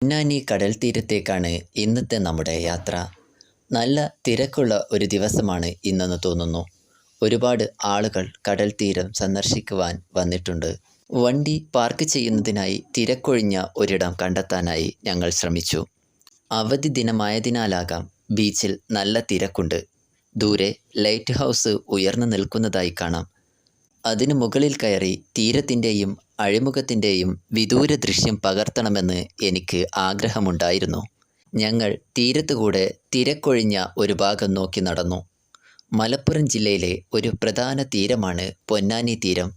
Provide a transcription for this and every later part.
പൊന്നാനി കടൽ തീരത്തേക്കാണ് ഇന്നത്തെ നമ്മുടെ യാത്ര. നല്ല തിരക്കുള്ള ഒരു ദിവസമാണ് ഇന്നെന്ന് തോന്നുന്നു. ഒരുപാട് ആളുകൾ കടൽ തീരം സന്ദർശിക്കുവാൻ വന്നിട്ടുണ്ട്. വണ്ടി പാർക്ക് ചെയ്യുന്നതിനായി തിരക്കൊഴിഞ്ഞ ഒരിടം കണ്ടെത്താനായി ഞങ്ങൾ ശ്രമിച്ചു. അവധി ദിനമായതിനാലാകാം ബീച്ചിൽ നല്ല തിരക്കുണ്ട്. ദൂരെ ലൈറ്റ് ഹൗസ് ഉയർന്നു നിൽക്കുന്നതായി കാണാം. അതിനു മുകളിൽ കയറി തീരത്തിൻ്റെയും അഴിമുഖത്തിൻ്റെയും വിദൂര ദൃശ്യം പകർത്തണമെന്ന് എനിക്ക് ആഗ്രഹമുണ്ടായിരുന്നു. ഞങ്ങൾ തീരത്തുകൂടെ തിരക്കൊഴിഞ്ഞ ഒരു ഭാഗം നോക്കി നടന്നു. മലപ്പുറം ജില്ലയിലെ ഒരു പ്രധാന തീരമാണ് പൊന്നാനി തീരം.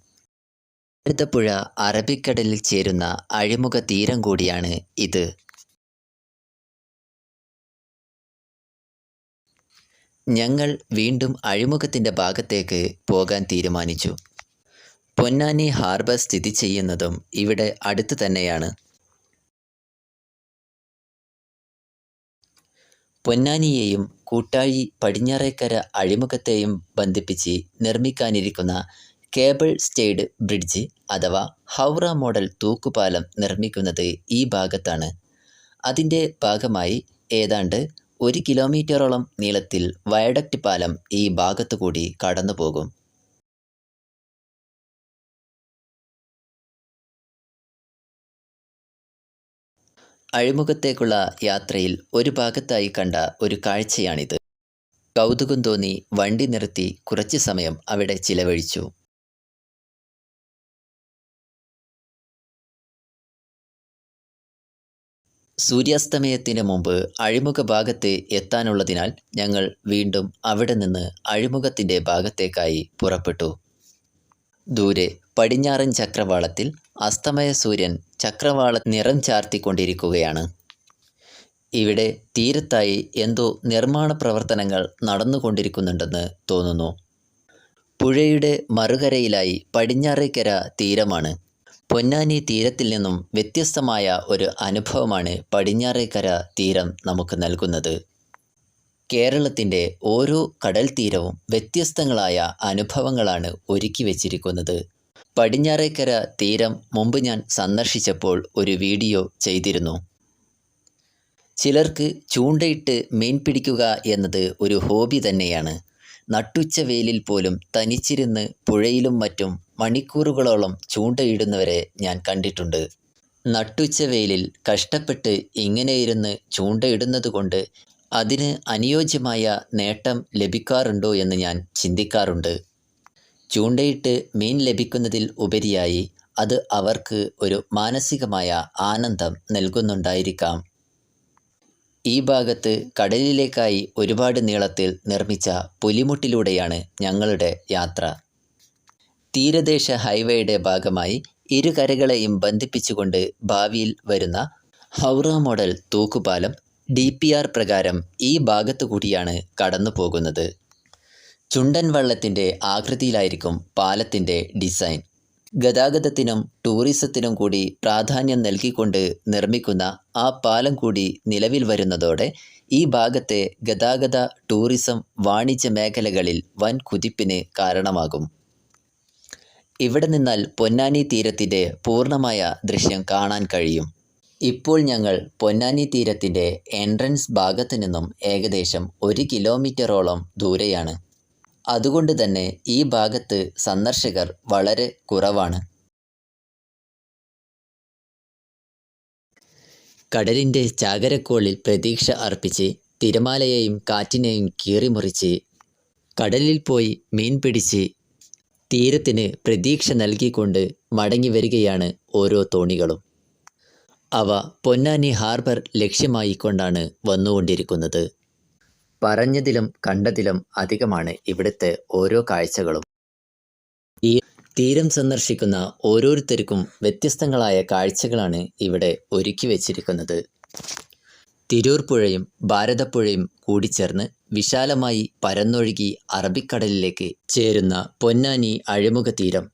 ഭാരതപ്പുഴ അറബിക്കടലിൽ ചേരുന്ന അഴിമുഖ തീരം കൂടിയാണ് ഇത്. ഞങ്ങൾ വീണ്ടും അഴിമുഖത്തിൻ്റെ ഭാഗത്തേക്ക് പോകാൻ തീരുമാനിച്ചു. പൊന്നാനി ഹാർബർ സ്ഥിതി ചെയ്യുന്നതും ഇവിടെ അടുത്ത് തന്നെയാണ്. പൊന്നാനിയെയും കൂട്ടാഴി പടിഞ്ഞാറേക്കര അഴിമുഖത്തെയും ബന്ധിപ്പിച്ച് നിർമ്മിക്കാനിരിക്കുന്ന കേബിൾ സ്റ്റേയ്ഡ് ബ്രിഡ്ജ് അഥവാ ഹൗറ മോഡൽ തൂക്കുപാലം നിർമ്മിക്കുന്നത് ഈ ഭാഗത്താണ്. അതിൻ്റെ ഭാഗമായി ഏതാണ്ട് 1 കിലോമീറ്ററോളം നീളത്തിൽ വയഡക്റ്റ് പാലം ഈ ഭാഗത്തുകൂടി കടന്നു പോകും. അഴിമുഖത്തേക്കുള്ള യാത്രയിൽ ഒരു ഭാഗത്തായി കണ്ട ഒരു കാഴ്ചയാണിത്. കൗതുകം തോന്നി വണ്ടി നിർത്തി കുറച്ച് സമയം അവിടെ ചിലവഴിച്ചു. സൂര്യാസ്തമയത്തിന് മുമ്പ് അഴിമുഖ ഭാഗത്ത് എത്താനുള്ളതിനാൽ ഞങ്ങൾ വീണ്ടും അവിടെ നിന്ന് അഴിമുഖത്തിൻ്റെ ഭാഗത്തേക്കായി പുറപ്പെട്ടു. ദൂരെ പടിഞ്ഞാറൻ ചക്രവാളത്തിൽ അസ്തമയ സൂര്യൻ ചക്രവാള നിറം ചാർത്തിക്കൊണ്ടിരിക്കുകയാണ്. ഇവിടെ തീരത്തായി എന്തോ നിർമ്മാണ പ്രവർത്തനങ്ങൾ നടന്നുകൊണ്ടിരിക്കുന്നുണ്ടെന്ന് തോന്നുന്നു. പുഴയുടെ മറുകരയിലായി പടിഞ്ഞാറേക്കര തീരമാണ്. പൊന്നാനി തീരത്തിൽ നിന്നും വ്യത്യസ്തമായ ഒരു അനുഭവമാണ് പടിഞ്ഞാറേക്കര തീരം നമുക്ക് നൽകുന്നത്. കേരളത്തിൻ്റെ ഓരോ കടൽ തീരവും വ്യത്യസ്തങ്ങളായ അനുഭവങ്ങളാണ് ഒരുക്കി വച്ചിരിക്കുന്നത്. പടിഞ്ഞാറേക്കര തീരം മുമ്പ് ഞാൻ സന്ദർശിച്ചപ്പോൾ ഒരു വീഡിയോ ചെയ്തിരുന്നു. ചിലർക്ക് ചൂണ്ടയിട്ട് മീൻ പിടിക്കുക എന്നത് ഒരു ഹോബി തന്നെയാണ്. നട്ടുച്ച വെയിലിൽ പോലും തനിച്ചിരുന്ന് പുഴയിലും മറ്റും മണിക്കൂറുകളോളം ചൂണ്ടയിടുന്നവരെ ഞാൻ കണ്ടിട്ടുണ്ട്. നട്ടുച്ച വെയിലിൽ കഷ്ടപ്പെട്ട് ഇങ്ങനെയിരുന്ന് ചൂണ്ടയിടുന്നത് കൊണ്ട് അതിന് അനുയോജ്യമായ നേട്ടം ലഭിക്കാറുണ്ടോ എന്ന് ഞാൻ ചിന്തിക്കാറുണ്ട്. ചൂണ്ടയിട്ട് മീൻ ലഭിക്കുന്നതിൽ ഉപരിയായി അത് അവർക്ക് ഒരു മാനസികമായ ആനന്ദം നൽകുന്നുണ്ടായിരിക്കാം. ഈ ഭാഗത്ത് കടലിലേക്കായി ഒരുപാട് നീളത്തിൽ നിർമ്മിച്ച പുലിമുട്ടിലൂടെയാണ് ഞങ്ങളുടെ യാത്ര. തീരദേശ ഹൈവേയുടെ ഭാഗമായി ഇരുകരകളെയും ബന്ധിപ്പിച്ചുകൊണ്ട് ഭാവിയിൽ വരുന്ന ഹൗറ മോഡൽ തൂക്കുപാലം DPR പ്രകാരം ഈ ഭാഗത്തു കൂടിയാണ് കടന്നു പോകുന്നത്. ചുണ്ടൻ വള്ളത്തിൻ്റെ ആകൃതിയിലായിരിക്കും പാലത്തിൻ്റെ ഡിസൈൻ. ഗതാഗതത്തിനും ടൂറിസത്തിനും കൂടി പ്രാധാന്യം നൽകിക്കൊണ്ട് നിർമ്മിക്കുന്ന ആ പാലം കൂടി നിലവിൽ വരുന്നതോടെ ഈ ഭാഗത്തെ ഗതാഗത, ടൂറിസം, വാണിജ്യ മേഖലകളിൽ വൻ കുതിപ്പിന് കാരണമാകും. ഇവിടെ നിന്നാൽ പൊന്നാനി തീരത്തിൻ്റെ പൂർണ്ണമായ ദൃശ്യം കാണാൻ കഴിയും. ഇപ്പോൾ ഞങ്ങൾ പൊന്നാനി തീരത്തിൻ്റെ എൻട്രൻസ് ഭാഗത്തു നിന്നും ഏകദേശം 1 കിലോമീറ്ററോളം ദൂരെയാണ്. അതുകൊണ്ട് തന്നെ ഈ ഭാഗത്ത് സന്ദർശകർ വളരെ കുറവാണ്. കടലിൻ്റെ ചാകരക്കോളിൽ പ്രതീക്ഷ അർപ്പിച്ച് തിരമാലയെയും കാറ്റിനെയും കീറിമുറിച്ച് കടലിൽ പോയി മീൻ പിടിച്ച് തീരത്തിന് പ്രതീക്ഷ നൽകിക്കൊണ്ട് മടങ്ങി വരികയാണ് ഓരോ തോണികളും. അവ പൊന്നാനി ഹാർബർ ലക്ഷ്യമായിക്കൊണ്ടാണ് വന്നുകൊണ്ടിരിക്കുന്നത്. പറഞ്ഞതിലും കണ്ടതിലും അധികമാണ് ഇവിടുത്തെ ഓരോ കാഴ്ചകളും. ഈ തീരം സന്ദർശിക്കുന്ന ഓരോരുത്തർക്കും വ്യത്യസ്തങ്ങളായ കാഴ്ചകളാണ് ഇവിടെ ഒരുക്കി വച്ചിരിക്കുന്നത്. തിരൂർ പുഴയും ഭാരതപ്പുഴയും കൂടിച്ചേർന്ന് വിശാലമായി പരന്നൊഴുകി അറബിക്കടലിലേക്ക് ചേരുന്ന പൊന്നാനി അഴിമുഖ തീരം